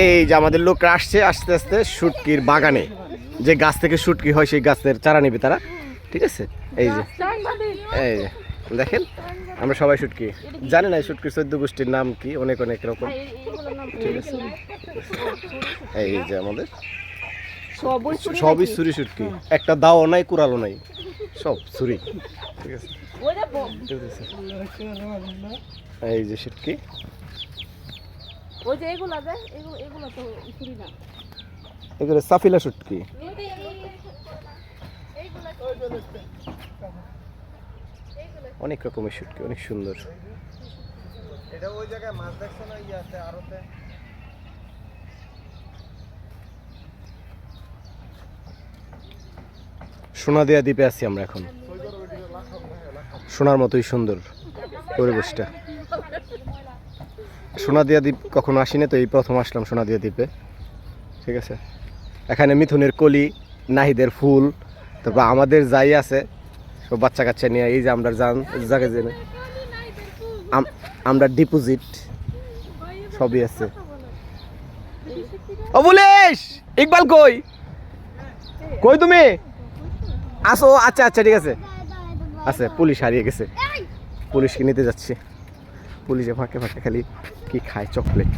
এই যে আমাদের লোকরা আসছে আস্তে আস্তে শুটকির বাগানে, যে গাছ থেকে শুটকি হয় সেই গাছের চারা নিবে তারা, ঠিক আছে। এই যে এই যে দেখেন আমরা সবাই শুটকি জানি না, শুটকির 14 গোষ্ঠীর নাম কি, অনেক অনেক রকম, ঠিক আছে। এই যে আমাদের সবই ছুরি শুটকি, একটা দাও নাই কুড়ালো নাই, সব ছুরি, ঠিক আছে। এই যে শুটকি, এগুলো সাফিলা শুটকি, অনেক রকমের শুটকি, অনেক সুন্দর। এটা ওই জায়গায় মাছ দেখছো না, ইয়াতে আরতে সোনাদিয়া দ্বীপে আছি আমরা এখন, সোনার মতোই সুন্দর পরিবেশটা। সোনাদিয়া দ্বীপ কখনো আসিনি, তো এই প্রথম আসলাম সোনাদিয়া দ্বীপে, ঠিক আছে। এখানে মিথুনের কলি, নাহিদের ফুল, তারপর আমাদের যাই আছে সব বাচ্চা কাচ্চা নিয়ে, এই যে আমরা জায়গা জেনে আমরা ডিপোজিট সবই আছে। ও বুলেশ, ইকবাল কই কই তুমি আসো? আচ্ছা আচ্ছা ঠিক আছে, আচ্ছা পুলিশ হারিয়ে গেছে, পুলিশকে নিতে যাচ্ছি। পুলিশে ফাঁকে ফাঁকে খালি কি খায়, চকলেট।